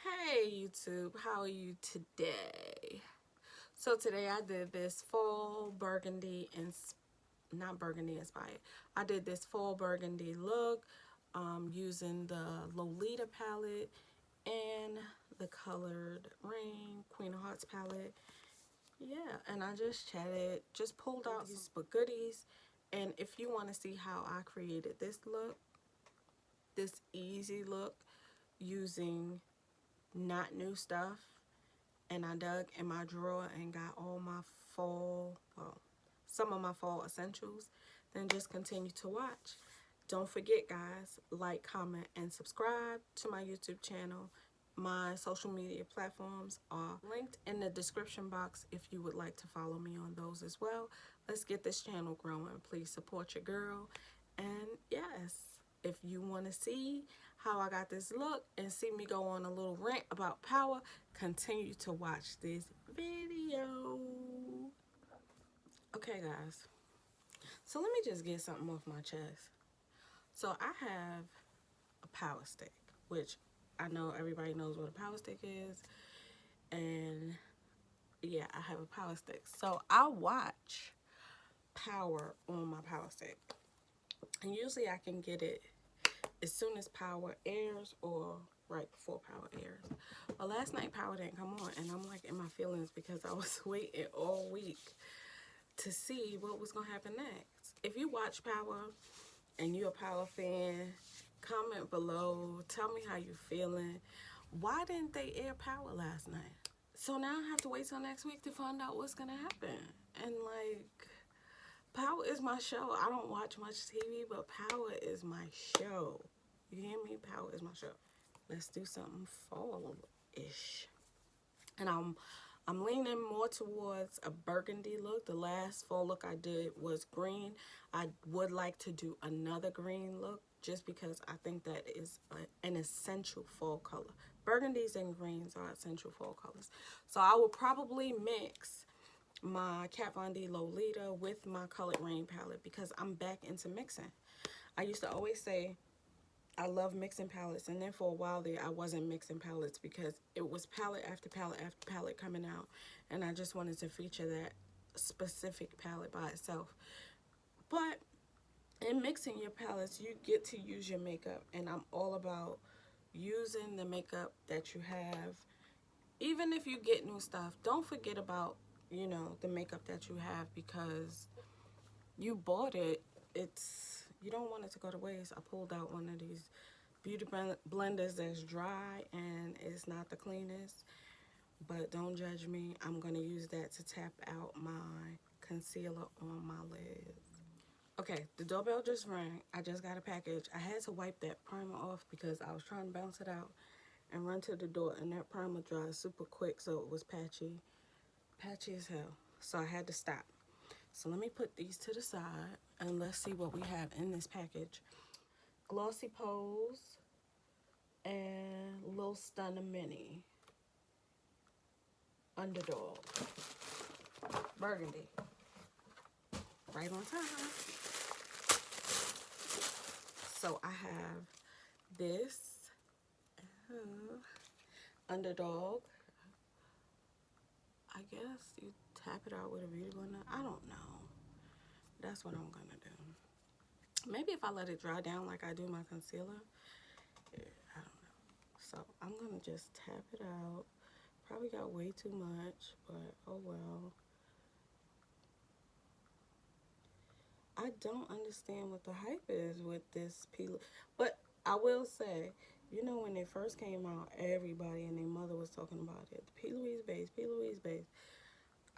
Hey YouTube, how are you today? So today I did this fall burgundy and not burgundy inspired. I did this fall burgundy look using the Lolita palette and the Colored Rain Queen of Hearts palette. Yeah, and I just chatted, just pulled out these goodies. And if you want to see how I created this look, this easy look using not new stuff, and I dug in my drawer and got all my fall, well, some of my fall essentials, then just continue to watch. Don't forget, guys, like, comment, and subscribe to my YouTube channel. My social media platforms are linked in the description box if you would like to follow me on those as well. Let's get this channel growing. Please support your girl. And yes, if you want to see how I got this look and see me go on a little rant about power, continue to watch this video. Okay, guys. So let me just get something off my chest. So I have a power stick, which I know everybody knows what a power stick is. And yeah, I have a power stick. So I watch power on my power stick. And usually I can get it as soon as power airs or right before power airs. But last night power didn't come on, and I'm like in my feelings because I was waiting all week to see what was gonna happen next. If you watch power and you're a power fan, comment below, tell me how you feeling. Why didn't they air power last night? So now I have to wait till next week to find out what's gonna happen. And like, power is my show. I don't watch much TV, but power is my show. You hear me? Power is my show. Let's do something fall-ish. And I'm leaning more towards a burgundy look. The last fall look I did was green. I would like to do another green look just because I think that is an essential fall color. Burgundies and greens are essential fall colors. So I will probably mix my Kat Von D Lolita with my Colored Rain palette because I'm back into mixing. I used to always say I love mixing palettes, and then for a while there I wasn't mixing palettes because it was palette after palette after palette coming out, and I just wanted to feature that specific palette by itself. But in mixing your palettes, you get to use your makeup, and I'm all about using the makeup that you have. Even if you get new stuff, don't forget about, you know, the makeup that you have because you bought it. You don't want it to go to waste. I pulled out one of these beauty blenders that's dry and it's not the cleanest, but don't judge me. I'm going to use that to tap out my concealer on my lids. Okay, the doorbell just rang. I just got a package. I had to wipe that primer off because I was trying to bounce it out and run to the door, and that primer dries super quick, so it was patchy as hell. So I had to stop. So let me put these to the side and let's see what we have in this package. Glossy Pose and Little Stunna Mini. Underdawg. Burgundy. Right on time. So I have this Underdawg. I guess you tap it out with a beauty blender. I don't know. That's what I'm gonna do. Maybe if I let it dry down like I do my concealer. Yeah, I don't know. So I'm gonna just tap it out. Probably got way too much, but oh well. I don't understand what the hype is with this peel. But I will say, you know, when it first came out, everybody and their mother was talking about it. The P. Louise base, P. Louise base.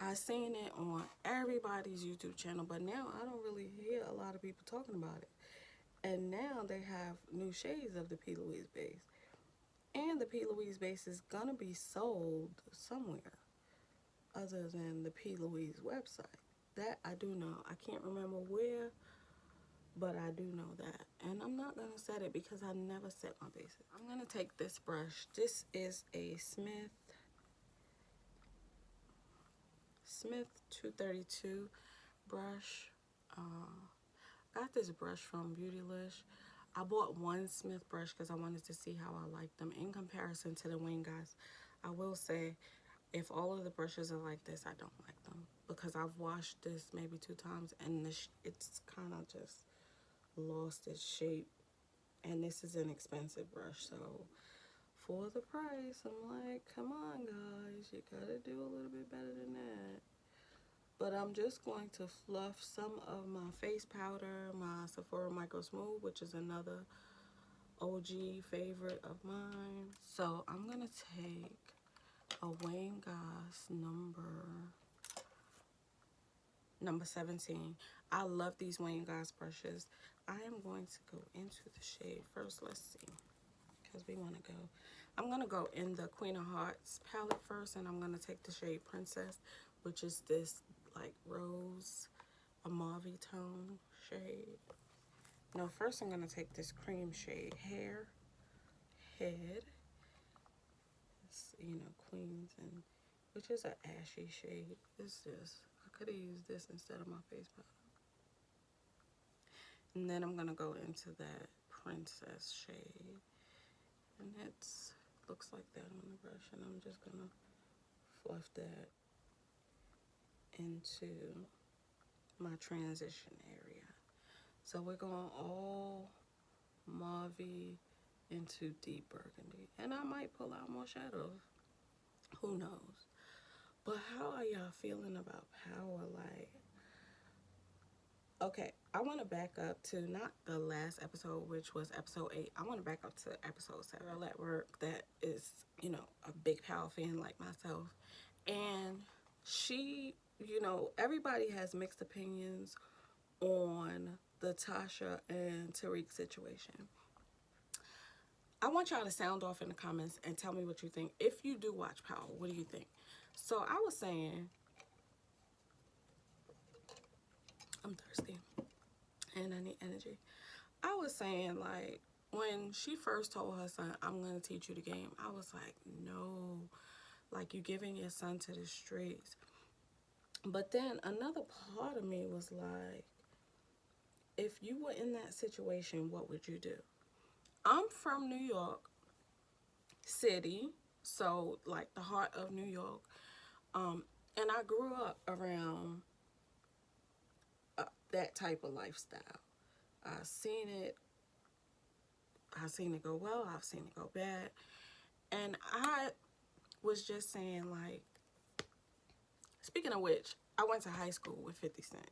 I seen it on everybody's YouTube channel, but now I don't really hear a lot of people talking about it. And now they have new shades of the P. Louise base. And the P. Louise base is gonna be sold somewhere other than the P. Louise website. That I do know. I can't remember where, but I do know that. And I'm not going to set it because I never set my bases. I'm going to take this brush. This is a Smith 232 brush. Got this brush from Beautylish. I bought one Smith brush because I wanted to see how I like them in comparison to the wing guys. I will say, if all of the brushes are like this, I don't like them because I've washed this maybe 2 times and it's kind of just lost its shape. And this is an expensive brush, so for the price, I'm like, come on guys, you gotta do a little bit better than that. But I'm just going to fluff some of my face powder, my Sephora Micro Smooth, which is another OG favorite of mine. So I'm gonna take a Wayne Goss number 17. I love these Wayne Goss brushes. I am going to go into the shade first. Let's see, because we want to go. I'm gonna go in the Queen of Hearts palette first, and I'm gonna take the shade Princess, which is this like rose, a mauve tone shade. No, first I'm gonna take this cream shade Head. It's, you know, Queens, and which is an ashy shade. It's just, I could have used this instead of my face powder. And then I'm gonna go into that Princess shade, and it's looks like that on the brush, and I'm just gonna fluff that into my transition area. So we're going all mauve into deep burgundy, and I might pull out more shadows, who knows. But how are y'all feeling about Power? Like, okay, I want to back up to not the last episode, which was episode 8. I want to back up to episode 7. At work, that is, you know, a big Power fan like myself, and she, you know, everybody has mixed opinions on the Tasha and Tariq situation. I want y'all to sound off in the comments and tell me what you think. If you do watch Power, what do you think? So I was saying, I'm thirsty and I need energy. I was saying, like, when she first told her son, I'm going to teach you the game, I was like, no, like, you giving your son to the streets. But then another part of me was like, if you were in that situation, what would you do? I'm from New York City, so like the heart of New York, and I grew up around that type of lifestyle. I've seen it go well, I've seen it go bad, and I was just saying, like, speaking of which, I went to high school with 50 Cent.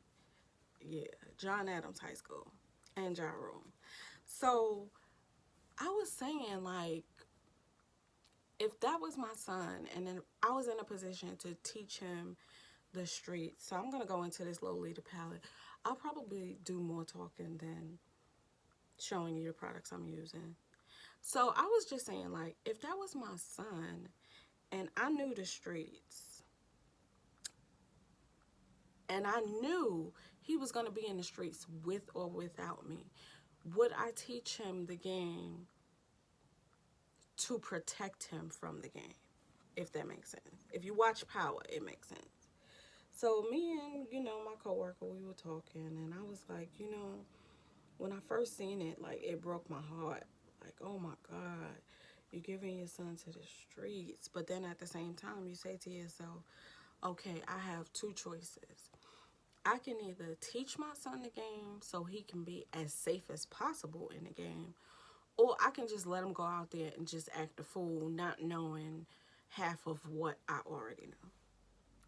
Yeah, John Adams High School and GRWM. So I was saying, like, if that was my son and then I was in a position to teach him the streets, so I'm going to go into this Lolita palette, I'll probably do more talking than showing you the products I'm using. So I was just saying, like, if that was my son and I knew the streets and I knew he was going to be in the streets with or without me, would I teach him the game to protect him from the game? If that makes sense. If you watch Power, it makes sense. So me and, you know, my coworker, we were talking, and I was like, you know, when I first seen it, like, it broke my heart. Like, oh my God, you're giving your son to the streets. But then at the same time, you say to yourself, okay, I have 2 choices. I can either teach my son the game so he can be as safe as possible in the game, or I can just let him go out there and just act a fool, not knowing half of what I already know.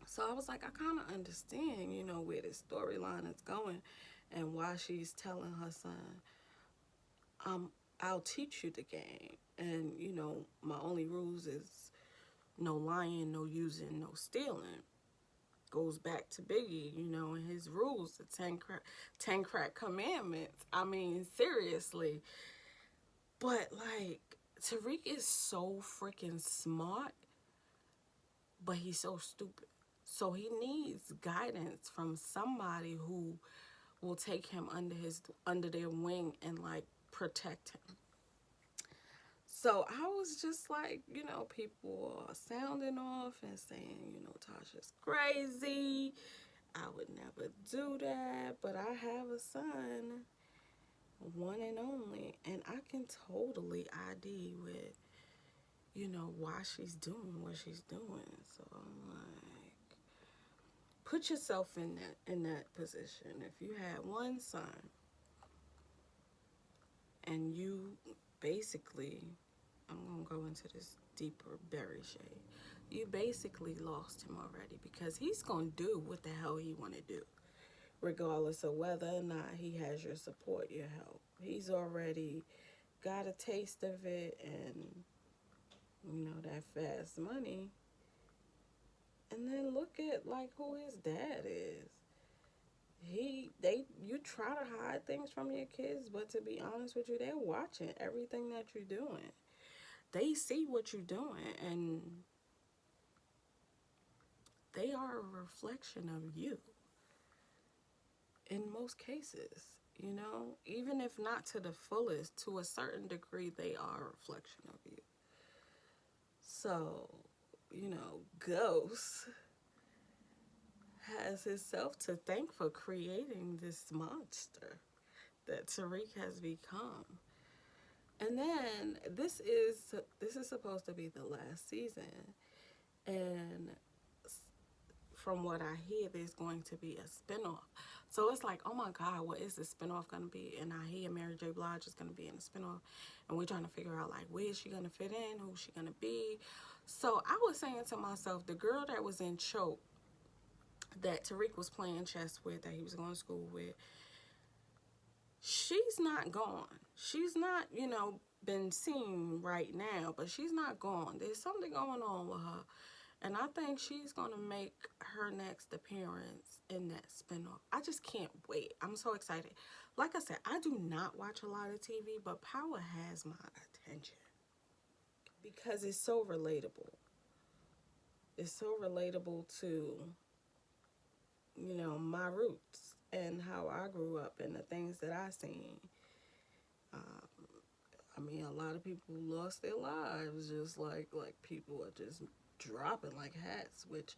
So I was like, I kind of understand, you know, where this storyline is going and why she's telling her son, I'll teach you the game. And, you know, my only rules is no lying, no using, no stealing. Goes back to Biggie, you know, and his rules, the 10 crack commandments. I mean, seriously. But, like, Tariq is so freaking smart, but he's so stupid. So he needs guidance from somebody who will take him under their wing and, like, protect him. So I was just like, you know, people are sounding off and saying, you know, Tasha's crazy. I would never do that, but I have a son. one and only, and I can totally ID with, you know, why she's doing what she's doing. So I'm like, put yourself in that position. If you had one son and you basically, I'm gonna go into this deeper berry shade. You basically lost him already, because he's gonna do what the hell he wanna do, regardless of whether or not he has your support, your help. He's already got a taste of it, and you know, that fast money. And then look at like who his dad is. You try to hide things from your kids, but to be honest with you, they're watching everything that you're doing. They see what you're doing, and they are a reflection of you in most cases. You know, even if not to the fullest, to a certain degree, they are a reflection of you. So, you know, Ghost has himself to thank for creating this monster that Tariq has become. And then this is supposed to be the last season, and from what I hear, there's going to be a spinoff. So it's like, oh my God, what is the spinoff going to be? And I hear Mary J. Blige is going to be in the spinoff, and we're trying to figure out like, where is she going to fit in? Who's she going to be? So I was saying to myself, the girl that was in Choke, that Tariq was playing chess with, that he was going to school with, she's not gone. She's not, you know, been seen right now, but she's not gone. There's something going on with her. And I think she's going to make her next appearance in that spinoff. I just can't wait. I'm so excited. Like I said, I do not watch a lot of TV, but Power has my attention because it's so relatable. It's so relatable to, you know, my roots and how I grew up and the things that I seen. I mean, a lot of people lost their lives, just like people are just dropping like hats, which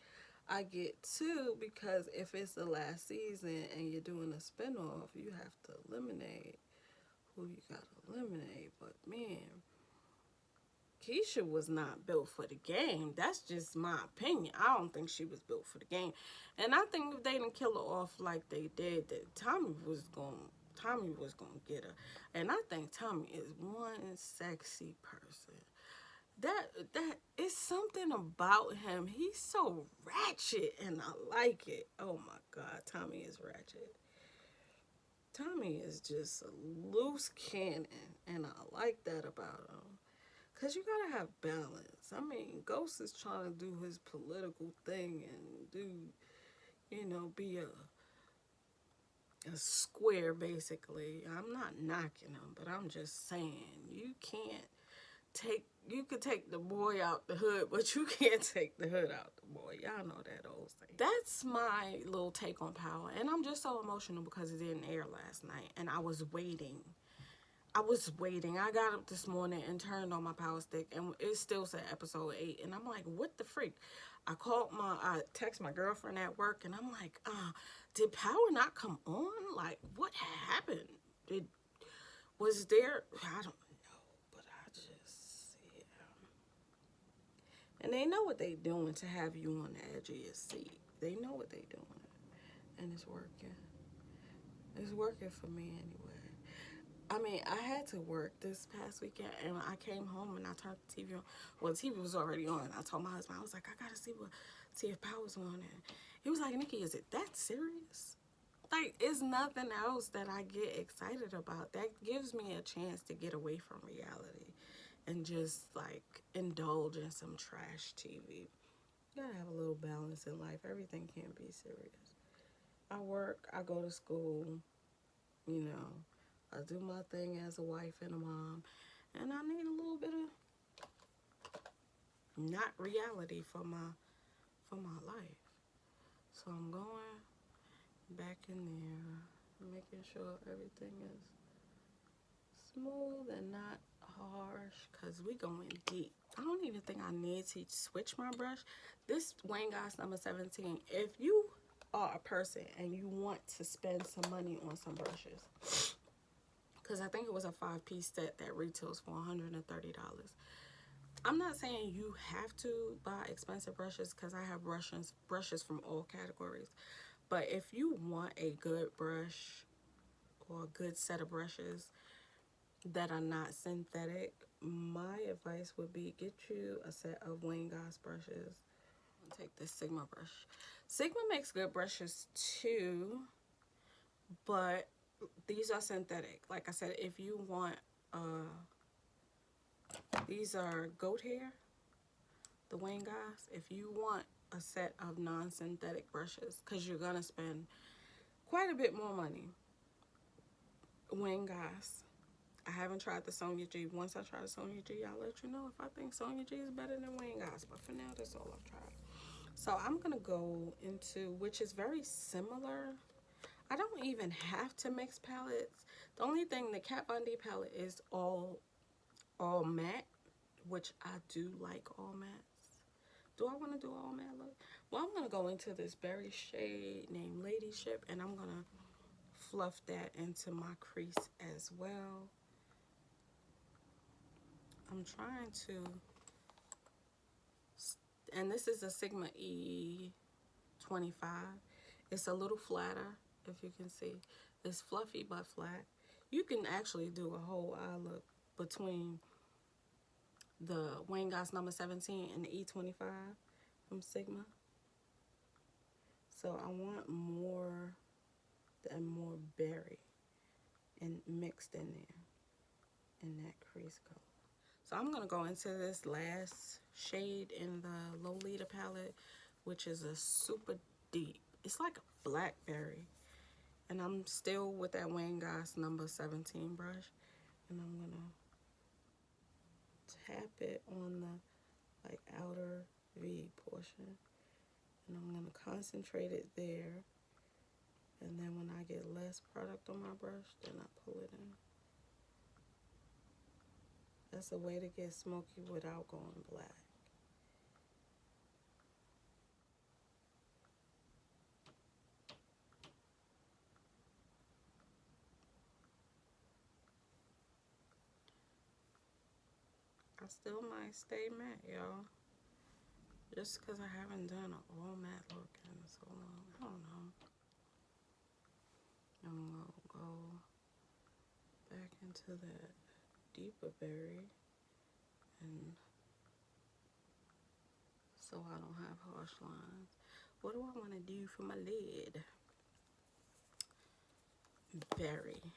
I get too, because if it's the last season and you're doing a spinoff, you have to eliminate who you gotta eliminate. But man, Keisha was not built for the game. That's just my opinion. I don't think she was built for the game. And I think if they didn't kill her off like they did, that Tommy was gonna get her. And I think Tommy is one sexy person. That is something about him. He's so ratchet, and I like it. Oh my God, Tommy is ratchet. Tommy is just a loose cannon, and I like that about him. Because you gotta have balance. I mean, Ghost is trying to do his political thing and do, you know, be a square, basically. I'm not knocking him, but I'm just saying, you could take the boy out the hood, but you can't take the hood out the boy. Y'all know that old saying. That's my little take on Power. And I'm just so emotional because it didn't air last night, and I was waiting. I got up this morning and turned on my Power Stick, and it still said episode 8. And I'm like, what the freak? I text my girlfriend at work, and I'm like, did Power not come on? Like, what happened? Was there? I don't know, but I just, yeah. And they know what they doing to have you on the edge of your seat. They know what they doing, and it's working. It's working for me anyway. I mean, I had to work this past weekend, and I came home and I turned the TV on. Well, the TV was already on. I told my husband, I was like, I gotta see if Power's on. And he was like, Nikki, is it that serious? Like, it's nothing else that I get excited about. That gives me a chance to get away from reality and just, like, indulge in some trash TV. You gotta have a little balance in life. Everything can't be serious. I work, I go to school, you know. I do my thing as a wife and a mom, and I need a little bit of not reality for my life. So I'm going back in there, making sure everything is smooth and not harsh, because we going deep. I don't even think I need to switch my brush. This Wayne Goss number 17. If you are a person and you want to spend some money on some brushes, because I think it was a 5-piece set that retails for $130. I'm not saying you have to buy expensive brushes, because I have brushes from all categories. But if you want a good brush or a good set of brushes that are not synthetic, my advice would be get you a set of Wayne Goss brushes. I'll take this Sigma brush. Sigma makes good brushes too, but these are synthetic. Like I said, if you want, these are goat hair, the Wayne Goss. If you want a set of non-synthetic brushes, because you're gonna spend quite a bit more money, Wayne Goss. I haven't tried the Sonia G. Once I try the Sonia G, I'll let you know if I think Sonia G is better than Wayne Goss. But for now, that's all I've tried. So I'm gonna go into, which is very similar. I don't even have to mix palettes. The only thing, the Kat Von D palette is all matte, which I do like all mattes. Do I want to do all matte look? Well, I'm gonna go into this berry shade named Ladyship, and I'm gonna fluff that into my crease as well. I'm trying to, and this is a Sigma E25. It's a little flatter, if you can see. It's fluffy but flat. You can actually do a whole eye look between the Wayne Goss number 17 and the E25 from Sigma. So I want more berry and mixed in there in that crease color. So I'm gonna go into this last shade in the Lolita palette, which is a super deep. It's like a blackberry. And I'm still with that Wayne Goss number 17 brush. And I'm gonna tap it on the like outer V portion. And I'm gonna concentrate it there. And then when I get less product on my brush, then I pull it in. That's a way to get smoky without going black. I still might stay matte, y'all. Just because I haven't done an all matte look in so long. I don't know. I'm going to go back into that deeper berry. And so I don't have harsh lines. What do I want to do for my lid? Berry.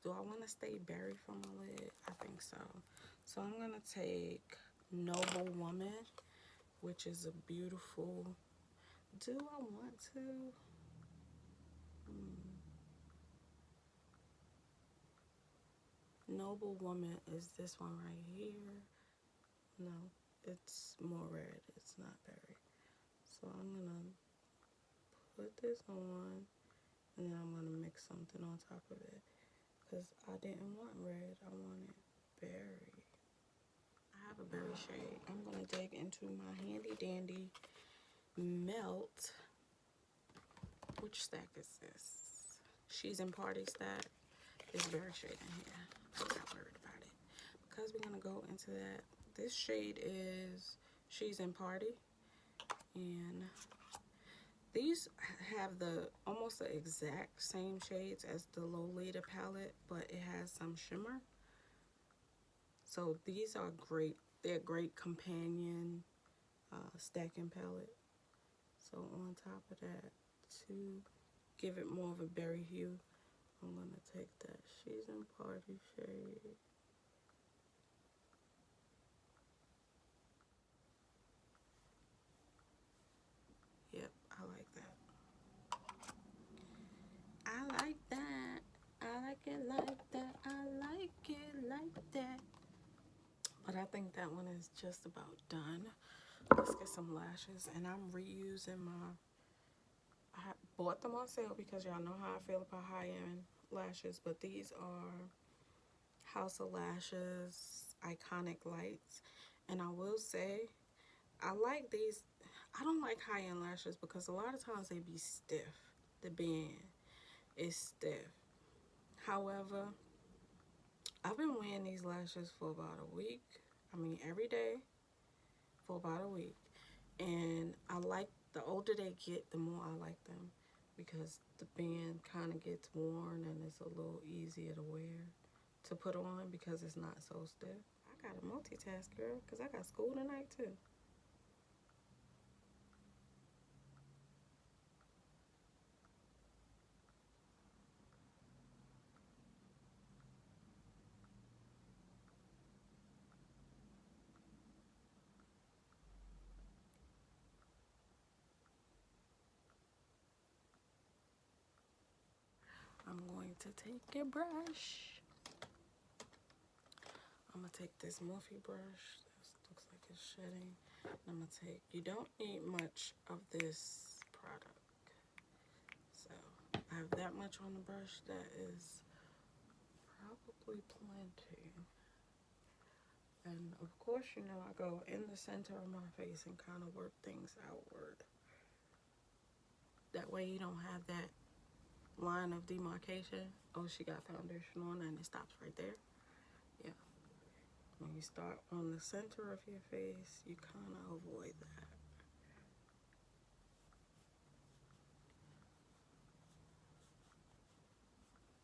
Do I want to stay berry for my lid? I think so. So I'm going to take Noble Woman, which is a beautiful... Do I want to? Noble Woman is this one right here. No, it's more red. It's not berry. So I'm gonna put this on, and then I'm gonna mix something on top of it, because I didn't want red. I wanted berry. I have a berry shade. I'm gonna dig into my handy dandy Melt. Which stack is this? She's in Party stack. There's berry shade in here. I'm not worried about it, because we're gonna go into that. This shade is She's in Party, and these have the almost the exact same shades as the Lolita palette, but it has some shimmer. So these are great. They're great companion stacking palette. So on top of that, to give it more of a berry hue, I'm gonna take that She's in Party shade. Yep, I like that. I like that. I like it like that. I like it like that. But I think that one is just about done. Let's get some lashes. And I'm reusing my... I bought them on sale because y'all know how I feel about high-end lashes. But these are House of Lashes Iconic Lights. And I will say, I like these. I don't like high-end lashes because a lot of times they be stiff. The band is stiff. However, I've been wearing these lashes for about a week. I mean, every day for about a week. And I like, the older they get, the more I like them, because the band kind of gets worn and it's a little easier to wear, to put on, because it's not so stiff. I gotta multitask, girl, because I got school tonight too. I'm going to take a brush. I'm gonna take this Morphe brush. This looks like it's shedding. I'm gonna take, you don't need much of this product. So I have that much on the brush. That is probably plenty. And of course, you know, I go in the center of my face and kind of work things outward. That way you don't have that line of demarcation. Oh, she got foundation on and it stops right there. Yeah. When you start on the center of your face, you kind of avoid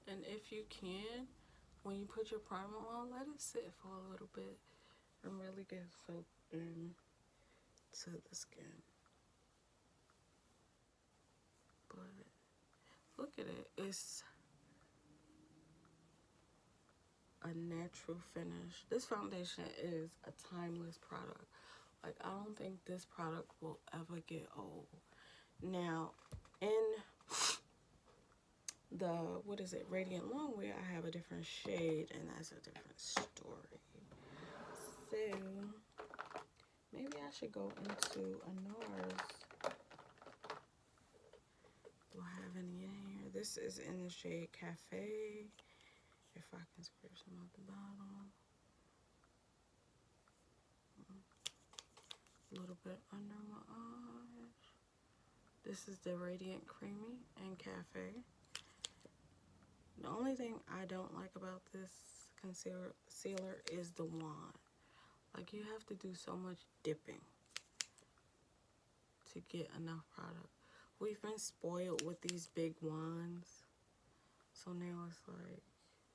that. And if you can, when you put your primer on, let it sit for a little bit and really get soaked in to the skin. But look at it. It's a natural finish. This foundation is a timeless product. Like, I don't think this product will ever get old. Now, in the, what is it, Radiant Longwear, I have a different shade, and that's a different story. So, maybe I should go into a Nars. Do I have any in here? This is in the shade Cafe. If I can scrape some at the bottom. A little bit under my eyes. This is the Radiant Creamy and Cafe. The only thing I don't like about this concealer is the wand. Like, you have to do so much dipping to get enough product. We've been spoiled with these big wands. So now it's like,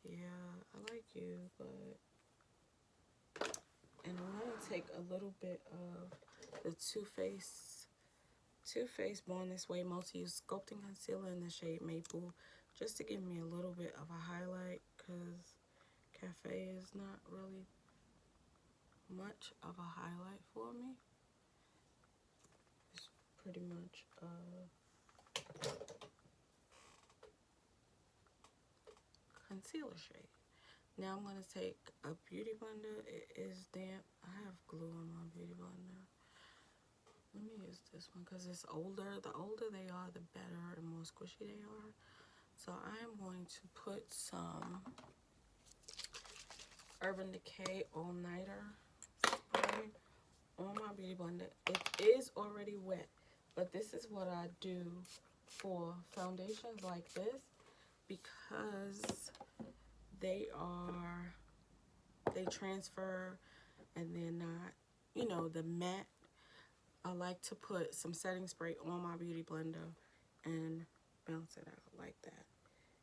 yeah, I like you, but... And I'm going to take a little bit of the Too Faced Born This Way Multi-Use Sculpting Concealer in the shade Maple, just to give me a little bit of a highlight, because Cafe is not really much of a highlight for me. It's pretty much a concealer shade. Now I'm going to take a beauty blender. It is damp. I have glue on my beauty blender. Let me use this one because it's older. The older they are, the better and more squishy they are. So I am going to put some Urban Decay All Nighter spray on my beauty blender. It is already wet, but this is what I do for foundations like this, because they transfer and they're not, you know, the matte. I like to put some setting spray on my beauty blender and bounce it out like that.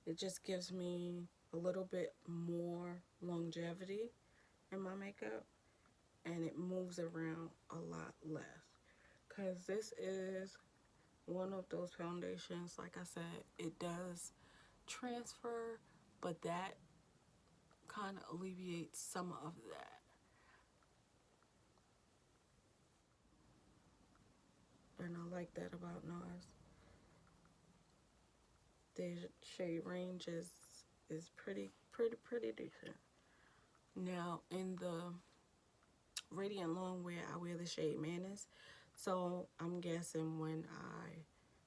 It just gives me a little bit more longevity in my makeup, and it moves around a lot less, because this is one of those foundations, like I said, it does transfer, but that kind of alleviates some of that. And I like that about Nars. Their shade range is pretty decent. Now in the Radiant Longwear, I wear the shade Mayonnaise. So I'm guessing when I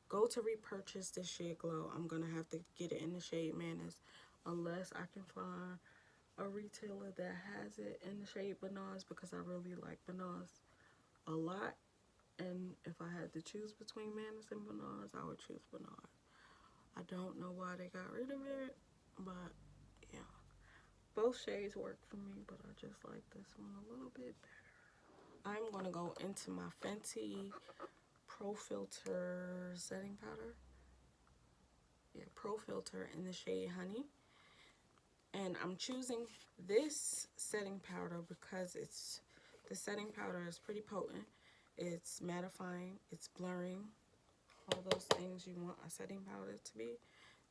go to repurchase this Sheer Glow, I'm gonna have to get it in the shade Mayonnaise, unless I can find a retailer that has it in the shade Benares, because I really like Benares a lot. And if I had to choose between Mayonnaise and Benares, I would choose Benares. I don't know why they got rid of it, but Both shades work for me, but I just like this one a little bit better. I'm going to go into my Fenty Pro Filter setting powder. Yeah, Pro Filter in the shade Honey. And I'm choosing this setting powder because the setting powder is pretty potent. It's mattifying, it's blurring, all those things you want a setting powder to be.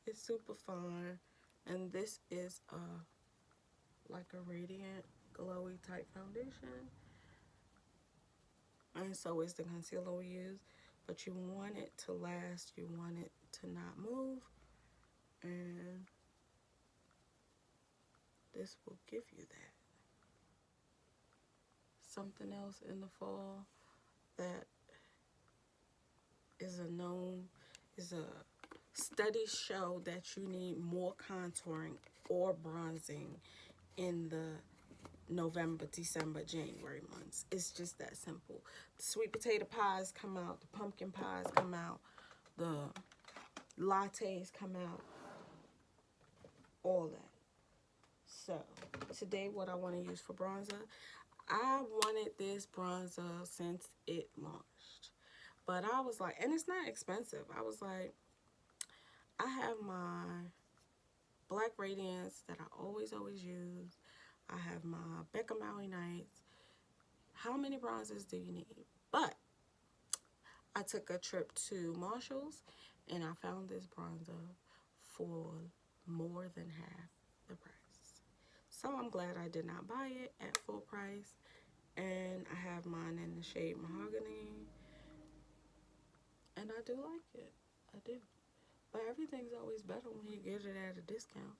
It's super fun. And this is like a radiant, glowy type foundation. And so is the concealer we use. But you want it to last, you want it to not move. And this will give you that. Something else in the fall that is a studies show that you need more contouring or bronzing in the November, December, January months. It's just that simple. The sweet potato pies come out, the pumpkin pies come out, the lattes come out, all that. So today what I want to use for bronzer, I wanted this bronzer since it launched. But I was like, and it's not expensive. I was like, I have my black Radiance that I always use. I have my Becca Maui Nights. How many bronzers do you need? But I took a trip to Marshall's and I found this bronzer for more than half the price. So I'm glad I did not buy it at full price. And I have mine in the shade Mahogany. And I do like it. I do. But everything's always better when you get it at a discount.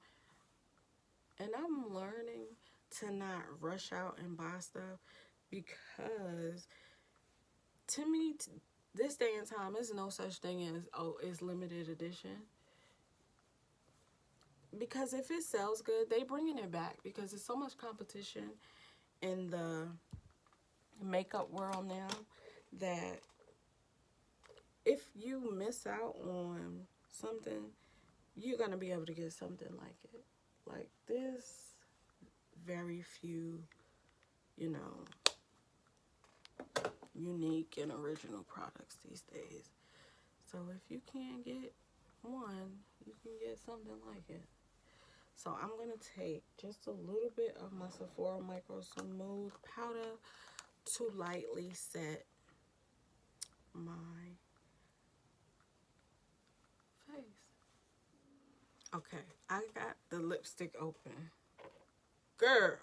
And I'm learning to not rush out and buy stuff because to me, this day and time, there's no such thing as, oh, it's limited edition. Because if it sells good, they bringing it back because there's so much competition in the makeup world now that if you miss out on something, you're going to be able to get something like it. Like this, very few, you know, unique and original products these days. So if you can't get one, you can get something like it. So I'm going to take just a little bit of my Sephora Micro Smooth powder to lightly set my face. Okay, I got the lipstick open. Girl,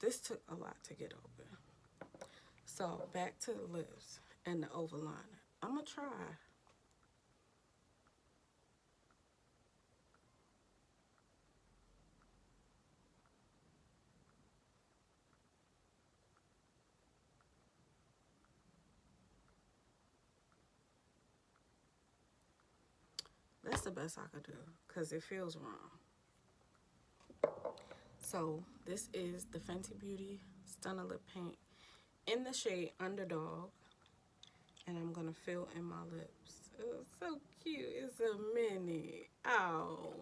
this took a lot to get open. So back to the lips and the overliner. I'm going to try. That's the best I could do because it feels wrong. So this is the Fenty Beauty Stunna Lip Paint in the shade Underdawg. And I'm going to fill in my lips. Oh, so cute. It's a mini. Oh.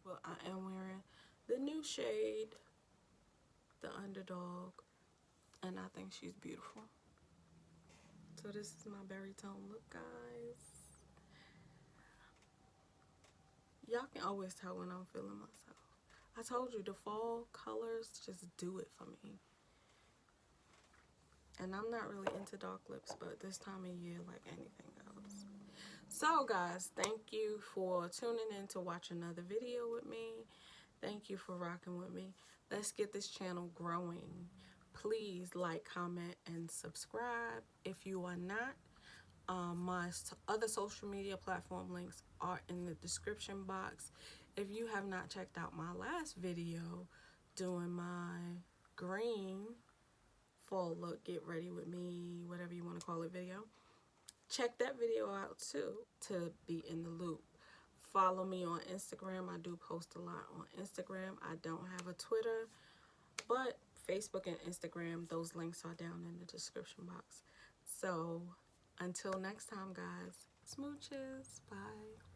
Well, I am wearing the new shade, the Underdog. And I think she's beautiful. So this is my berry tone look, guys. Y'all can always tell when I'm feeling myself. I told you, the fall colors just do it for me. And I'm not really into dark lips, but this time of year, like anything goes. So, guys, thank you for tuning in to watch another video with me. Thank you for rocking with me. Let's get this channel growing. Please like, comment, and subscribe. If you are not, my other social media platform links are in the description box. If you have not checked out my last video doing my green fall look, get ready with me, whatever you want to call it video, check that video out too to be in the loop follow me on Instagram. I do post a lot on Instagram. I don't have a Twitter, but Facebook and Instagram, those links are down in the description box. So until next time, guys, smooches. Bye.